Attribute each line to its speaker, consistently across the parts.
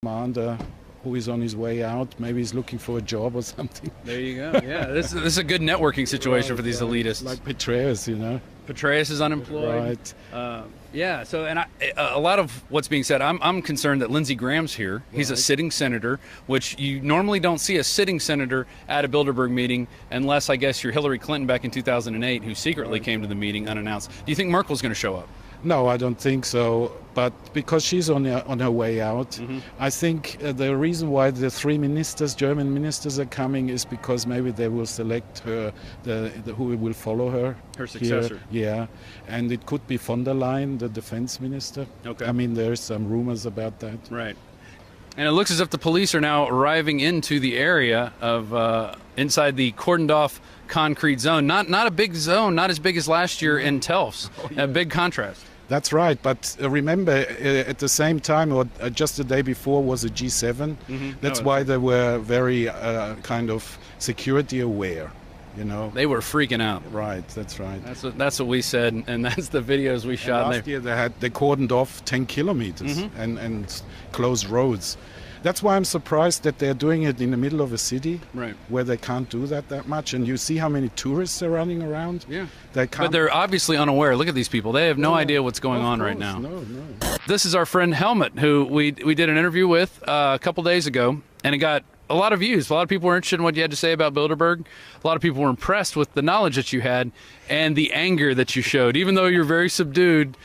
Speaker 1: commander who is on his way out. Maybe he's looking for a job or something.
Speaker 2: There you go. Yeah, this is a good networking situation for these elitists.
Speaker 1: Like Petraeus, you know.
Speaker 2: Petraeus is unemployed.
Speaker 1: Right.
Speaker 2: Yeah. So, and a lot of what's being said, I'm concerned that Lindsey Graham's here. He's a sitting senator, which you normally don't see a sitting senator at a Bilderberg meeting, unless I guess you're Hillary Clinton back in 2008, who secretly came to the meeting unannounced. Do you think Merkel's going to show up?
Speaker 1: No, I don't think so. But because she's on her way out, I think the reason why the three ministers, German ministers, are coming is because maybe they will select her, who will follow her.
Speaker 2: Her successor.
Speaker 1: Here. Yeah, and it could be von der Leyen, the defense minister.
Speaker 2: Okay.
Speaker 1: I mean, there's some rumors about that.
Speaker 2: Right. And it looks as if the police are now arriving into the area of inside the cordoned off concrete zone. Not a big zone, not as big as last year in Telfs. A big contrast.
Speaker 1: That's right, but remember, at the same time, or just the day before, was a G7. That's why they were very kind of security aware, you know.
Speaker 2: They were freaking out.
Speaker 1: Right, that's right.
Speaker 2: That's what we said, and that's the videos we shot.
Speaker 1: And last year they cordoned off 10 kilometers and closed roads. That's why I'm surprised that they're doing it in the middle of a city,
Speaker 2: right,
Speaker 1: where they can't do that much. And you see how many tourists are running around.
Speaker 2: Yeah,
Speaker 1: they can't.
Speaker 2: But they're obviously unaware. Look at these people; they have no idea what's going on right now.
Speaker 1: No.
Speaker 2: This is our friend Helmut, who we did an interview with a couple days ago, and it got a lot of views. A lot of people were interested in what you had to say about Bilderberg. A lot of people were impressed with the knowledge that you had and the anger that you showed. Even though you're very subdued,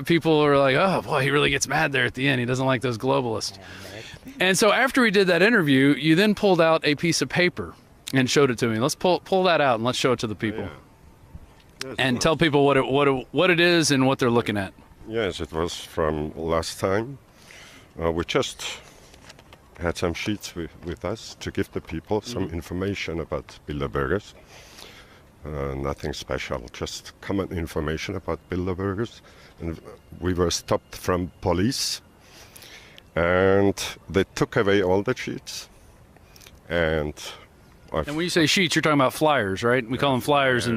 Speaker 2: people were like, "Oh boy, he really gets mad there at the end. He doesn't like those globalists." And so after we did that interview, you then pulled out a piece of paper and showed it to me. Let's pull that out and let's show it to the people.
Speaker 3: Yes,
Speaker 2: and tell people what it is and what they're looking at.
Speaker 3: Yes, it was from last time. We just had some sheets with us to give the people some information about Bilderbergers. Nothing special, just common information about Bilderbergers. And we were stopped from police. And they took away all the sheets. And
Speaker 2: when you say sheets, you're talking about flyers, right? We call them flyers.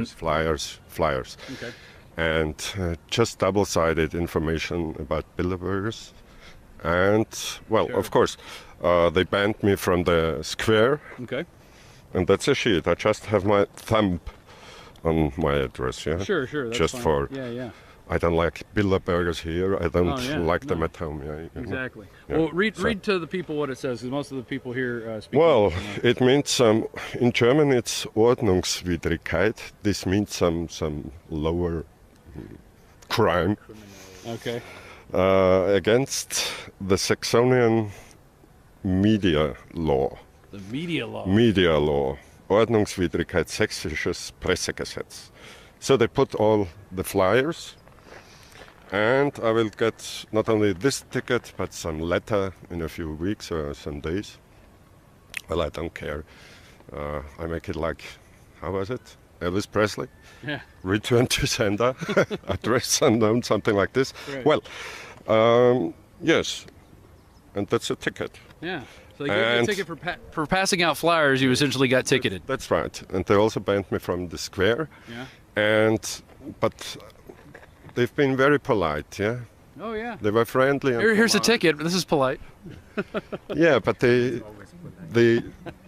Speaker 3: Flyers.
Speaker 2: Okay.
Speaker 3: And just double-sided information about Bilderbergers. And, well,
Speaker 2: Sure.
Speaker 3: of course, they banned me from the square.
Speaker 2: Okay.
Speaker 3: And that's a sheet. I just have my thumb on my address, yeah?
Speaker 2: Sure. That's
Speaker 3: just
Speaker 2: fine.
Speaker 3: for...
Speaker 2: Yeah.
Speaker 3: I don't like Bilderbergers here. I don't like them at home. Yeah,
Speaker 2: Exactly.
Speaker 3: Yeah.
Speaker 2: Well, read to the people what it says, because most of the people here speak
Speaker 3: Well,
Speaker 2: English.
Speaker 3: it means in German it's Ordnungswidrigkeit. This means some lower crime
Speaker 2: Okay.
Speaker 3: Against the Saxonian media law.
Speaker 2: The media law.
Speaker 3: Media law. Ordnungswidrigkeit, sächsisches Pressegesetz. So they put all the flyers. And I will get not only this ticket, but some letter in a few weeks or some days. Well, I don't care. I make it like, how was it? Elvis Presley?
Speaker 2: Yeah.
Speaker 3: Return to sender, address unknown, something like this.
Speaker 2: Right.
Speaker 3: Well, yes, and that's a ticket.
Speaker 2: Yeah. So they gave you a ticket for passing out flyers. You essentially got ticketed.
Speaker 3: That's right. And they also banned me from the square.
Speaker 2: Yeah.
Speaker 3: But they've been very polite, yeah?
Speaker 2: Oh, yeah.
Speaker 3: They were friendly. And
Speaker 2: Here's a
Speaker 3: polite.
Speaker 2: ticket. This is polite.
Speaker 3: Yeah, but they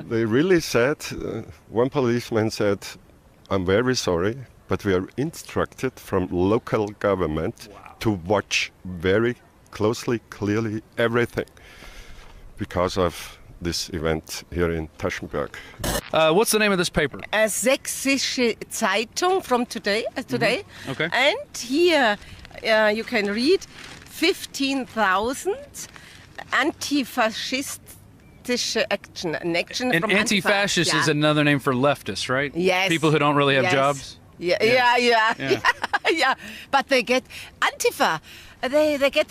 Speaker 3: really said, one policeman said, I'm very sorry, but we are instructed from local government to watch very closely, clearly everything because of this event here in Taschenberg.
Speaker 2: What's the name of this paper?
Speaker 4: A Sächsische Zeitung from today.
Speaker 2: Okay.
Speaker 4: And here you can read 15,000 anti-fascistische action. An action
Speaker 2: And
Speaker 4: from
Speaker 2: anti-fascist is another name for leftists, right?
Speaker 4: Yes.
Speaker 2: People who don't really have
Speaker 4: Yes.
Speaker 2: jobs.
Speaker 4: Yeah. But they get Antifa. They get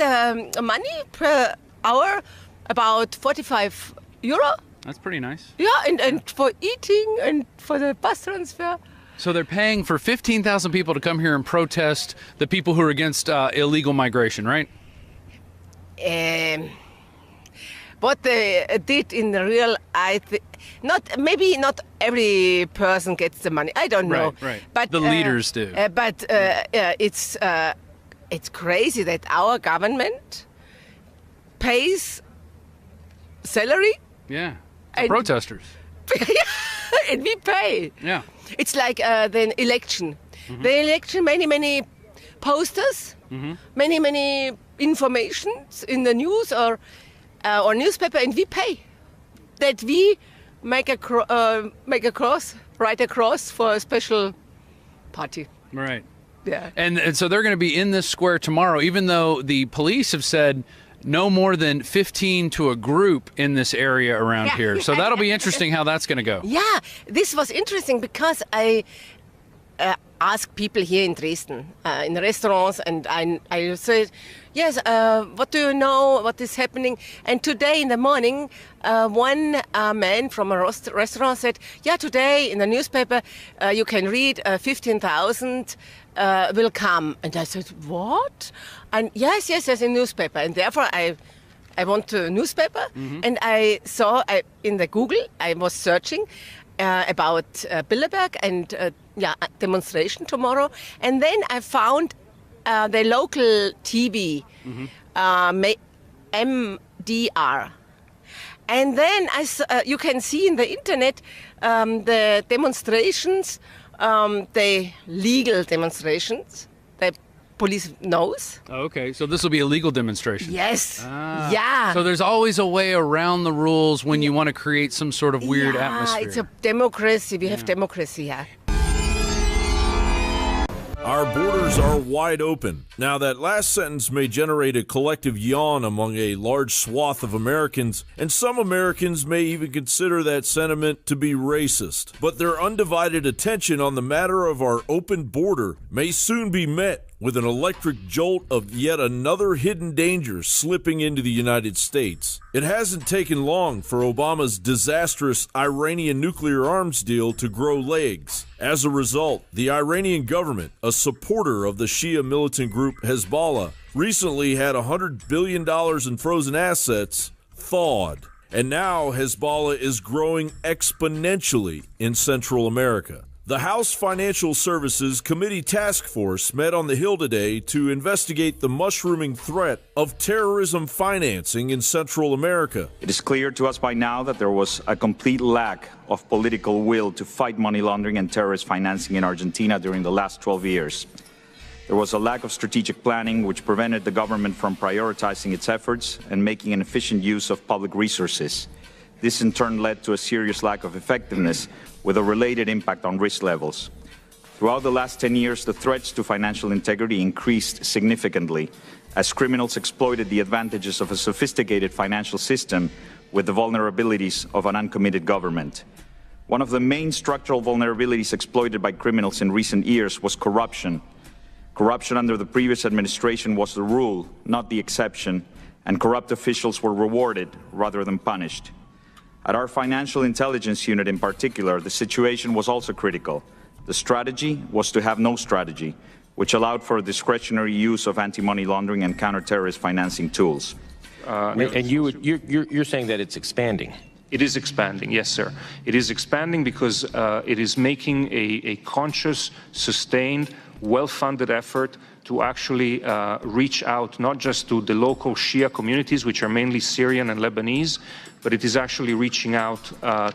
Speaker 4: money per hour, about 45 euro.
Speaker 2: That's pretty nice.
Speaker 4: Yeah, and for eating and for the bus transfer.
Speaker 2: So they're paying for 15,000 people to come here and protest the people who are against illegal migration, right?
Speaker 4: What they did in the real, maybe not every person gets the money. I don't know.
Speaker 2: Right.
Speaker 4: But
Speaker 2: the leaders do.
Speaker 4: But it's crazy that our government pays salary.
Speaker 2: Yeah.
Speaker 4: And-
Speaker 2: Protesters.
Speaker 4: And we pay.
Speaker 2: Yeah.
Speaker 4: It's like the election. The election, many posters, many informations in the news or newspaper, and we pay. That we make a cross, write a cross for a special party.
Speaker 2: Right.
Speaker 4: Yeah.
Speaker 2: And so they're going to be in this square tomorrow, even though the police have said no more than 15 to a group in this area around here. So that'll be interesting how that's going to go.
Speaker 4: Yeah, this was interesting because I asked people here in Dresden, in the restaurants, and I said, yes, what do you know, what is happening? And today in the morning, one man from a restaurant said, yeah, today in the newspaper, you can read 15,000 will come. And I said, what? And yes, in newspaper. And therefore I went to a newspaper, and I saw in the Google, I was searching about Bilderberg and demonstration tomorrow. And then I found the local TV, MDR. And then you can see in the internet the demonstrations, the legal demonstrations. The police knows.
Speaker 2: Okay, so this will be a legal demonstration.
Speaker 4: Yes. Yeah.
Speaker 2: So there's always a way around the rules when you want to create some sort of weird atmosphere.
Speaker 4: It's a democracy. We have democracy, yeah.
Speaker 5: Our borders are wide open. Now, that last sentence may generate a collective yawn among a large swath of Americans, and some Americans may even consider that sentiment to be racist. But their undivided attention on the matter of our open border may soon be met with an electric jolt of yet another hidden danger slipping into the United States. It hasn't taken long for Obama's disastrous Iranian nuclear arms deal to grow legs. As a result, the Iranian government, a supporter of the Shia militant group Hezbollah, recently had $100 billion in frozen assets thawed. And now Hezbollah is growing exponentially in Central America. The House Financial Services Committee Task Force met on the Hill today to investigate the mushrooming threat of terrorism financing in Central America.
Speaker 6: It is clear to us by now that there was a complete lack of political will to fight money laundering and terrorist financing in Argentina during the last 12 years. There was a lack of strategic planning which prevented the government from prioritizing its efforts and making an efficient use of public resources. This in turn led to a serious lack of effectiveness with a related impact on risk levels. Throughout the last 10 years, the threats to financial integrity increased significantly as criminals exploited the advantages of a sophisticated financial system with the vulnerabilities of an uncommitted government. One of the main structural vulnerabilities exploited by criminals in recent years was corruption. Corruption under the previous administration was the rule, not the exception, and corrupt officials were rewarded rather than punished. At our financial intelligence unit in particular, the situation was also critical. The strategy was to have no strategy, which allowed for a discretionary use of anti-money laundering and counter-terrorist financing tools.
Speaker 7: And you're saying that it's expanding?
Speaker 8: It is expanding, yes, sir. It is expanding because it is making a conscious, sustained, well-funded effort to actually reach out not just to the local Shia communities, which are mainly Syrian and Lebanese, but it is actually reaching out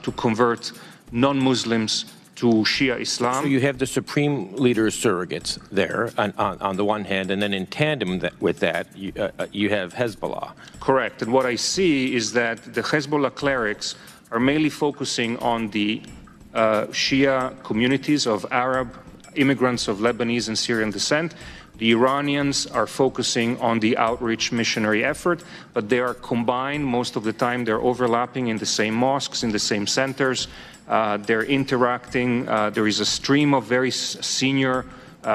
Speaker 8: to convert non-Muslims to Shia Islam.
Speaker 7: So you have the supreme leader surrogates there on the one hand, and then in tandem with that, you have Hezbollah.
Speaker 8: Correct. And what I see is that the Hezbollah clerics are mainly focusing on the Shia communities of Arab immigrants of Lebanese and Syrian descent. The Iranians are focusing on the outreach missionary effort, but they are combined most of the time. They're overlapping in the same mosques, in the same centers. They're interacting. There is a stream of very senior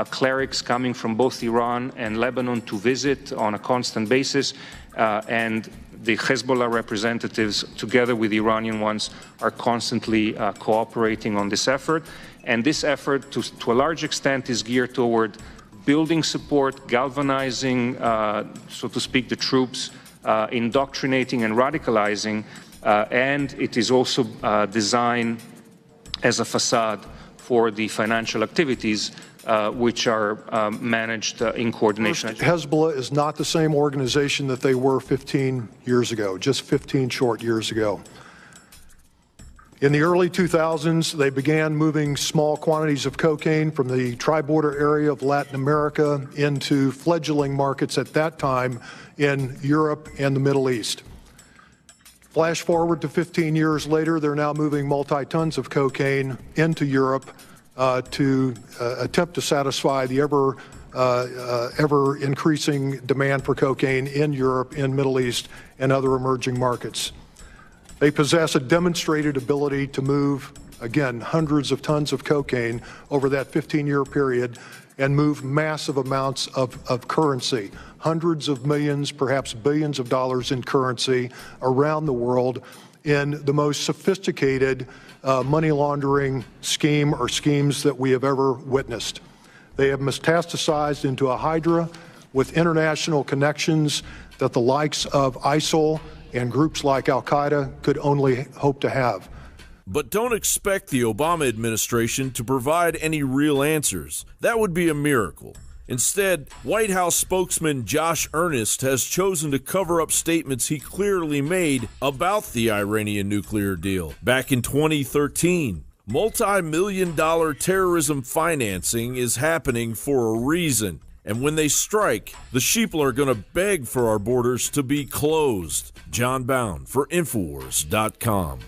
Speaker 8: clerics coming from both Iran and Lebanon to visit on a constant basis. And the Hezbollah representatives, together with the Iranian ones, are constantly cooperating on this effort. And this effort, to a large extent, is geared toward building support, galvanizing, so to speak, the troops, indoctrinating and radicalizing, and it is also designed as a facade for the financial activities which are managed in coordination.
Speaker 9: First, Hezbollah is not the same organization that they were 15 years ago, just 15 short years ago. In the early 2000s, they began moving small quantities of cocaine from the tri-border area of Latin America into fledgling markets at that time in Europe and the Middle East. Flash forward to 15 years later, they're now moving multi-tons of cocaine into Europe to attempt to satisfy the ever increasing demand for cocaine in Europe, in Middle East, and other emerging markets. They possess a demonstrated ability to move, again, hundreds of tons of cocaine over that 15-year period and move massive amounts of currency, hundreds of millions, perhaps billions of dollars in currency around the world in the most sophisticated money laundering scheme or schemes that we have ever witnessed. They have metastasized into a hydra with international connections that the likes of ISIL and groups like Al-Qaeda could only hope to have.
Speaker 5: But don't expect the Obama administration to provide any real answers. That would be a miracle. Instead, White House spokesman Josh Earnest has chosen to cover up statements he clearly made about the Iranian nuclear deal back in 2013. Multi-million-dollar terrorism financing is happening for a reason. And when they strike, the sheeple are going to beg for our borders to be closed. John Bound for INFOWARS.com.